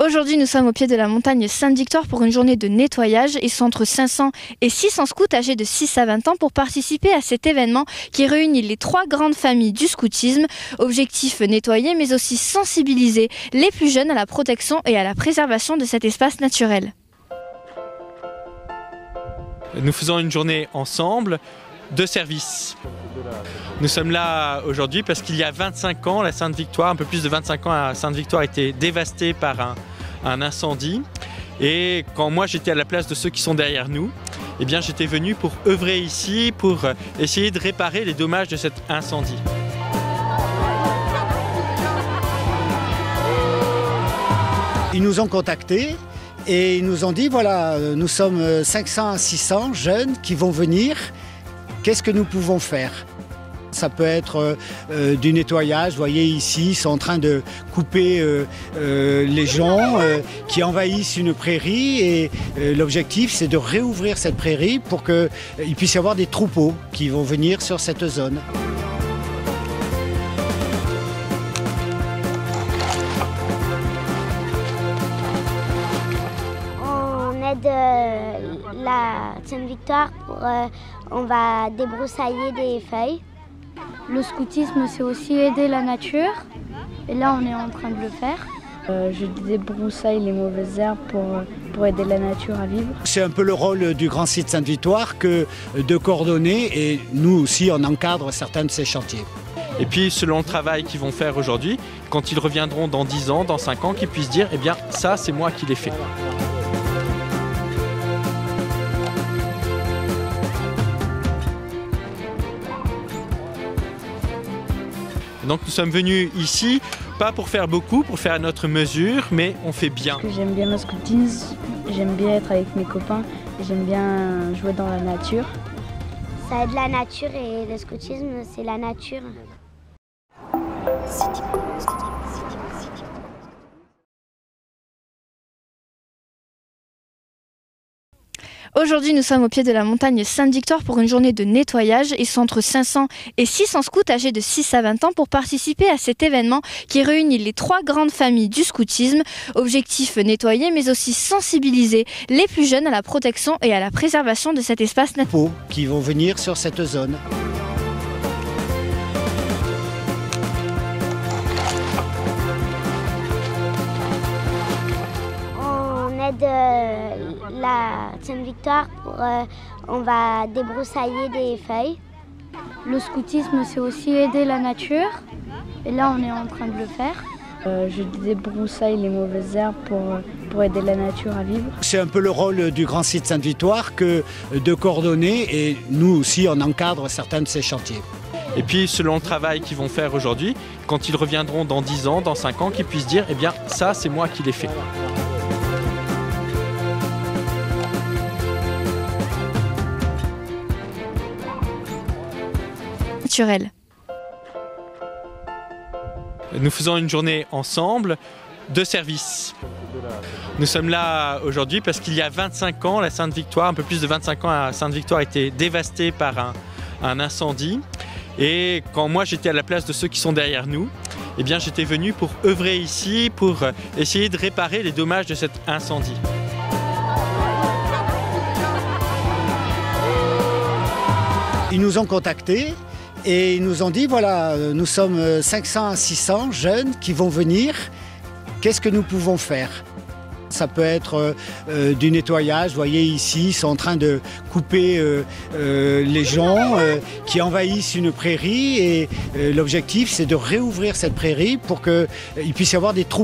Aujourd'hui, nous sommes au pied de la montagne Sainte-Victoire pour une journée de nettoyage. Ils sont entre 500 et 600 scouts âgés de 6 à 20 ans pour participer à cet événement qui réunit les 3 grandes familles du scoutisme. Objectif nettoyer mais aussi sensibiliser les plus jeunes à la protection et à la préservation de cet espace naturel. Nous faisons une journée ensemble de service. Nous sommes là aujourd'hui parce qu'il y a 25 ans, la Sainte-Victoire, un peu plus de 25 ans, la Sainte-Victoire a été dévastée par un incendie. Et quand moi j'étais à la place de ceux qui sont derrière nous, eh bien j'étais venu pour œuvrer ici, pour essayer de réparer les dommages de cet incendie. Ils nous ont contactés et ils nous ont dit, voilà, nous sommes 500 à 600 jeunes qui vont venir, qu'est-ce que nous pouvons faire ? Ça peut être du nettoyage, vous voyez ici, ils sont en train de couper les joncs qui envahissent une prairie et l'objectif c'est de réouvrir cette prairie pour qu'il puisse y avoir des troupeaux qui vont venir sur cette zone. On aide la Sainte-Victoire on va débroussailler des feuilles. Le scoutisme, c'est aussi aider la nature. Et là, on est en train de le faire. Je débroussaille les mauvaises herbes pour aider la nature à vivre. C'est un peu le rôle du grand site Sainte-Victoire que de coordonner et nous aussi, on encadre certains de ces chantiers. Et puis, selon le travail qu'ils vont faire aujourd'hui, quand ils reviendront dans 10 ans, dans 5 ans, qu'ils puissent dire, eh bien, ça, c'est moi qui l'ai fait. Donc nous sommes venus ici, pas pour faire beaucoup, pour faire à notre mesure, mais on fait bien. J'aime bien le scoutisme, j'aime bien être avec mes copains, j'aime bien jouer dans la nature. Ça aide la nature et le scoutisme, c'est la nature. Aujourd'hui, nous sommes au pied de la montagne Sainte-Victoire pour une journée de nettoyage. Ils sont entre 500 et 600 scouts âgés de 6 à 20 ans pour participer à cet événement qui réunit les 3 grandes familles du scoutisme. Objectif nettoyer mais aussi sensibiliser les plus jeunes à la protection et à la préservation de cet espace naturel. Qui vont venir sur cette zone. On aide la Sainte-Victoire on va débroussailler des feuilles. Le scoutisme, c'est aussi aider la nature. Et là, on est en train de le faire. Je débroussaille les mauvaises herbes pour aider la nature à vivre. C'est un peu le rôle du grand site Sainte-Victoire que de coordonner et nous aussi, on encadre certains de ces chantiers. Et puis, selon le travail qu'ils vont faire aujourd'hui, quand ils reviendront dans 10 ans, dans 5 ans, qu'ils puissent dire, eh bien, ça, c'est moi qui l'ai fait. Naturel. Nous faisons une journée ensemble de service. Nous sommes là aujourd'hui parce qu'il y a 25 ans, la Sainte-Victoire, un peu plus de 25 ans, la Sainte-Victoire a été dévastée par un incendie. Et quand moi j'étais à la place de ceux qui sont derrière nous, eh bien j'étais venu pour œuvrer ici, pour essayer de réparer les dommages de cet incendie. Ils nous ont contactés et ils nous ont dit, voilà, nous sommes 500 à 600 jeunes qui vont venir, qu'est-ce que nous pouvons faire ? Ça peut être du nettoyage, vous voyez ici, ils sont en train de couper les joncs qui envahissent une prairie et l'objectif c'est de réouvrir cette prairie pour qu'il puisse y avoir des troupeaux.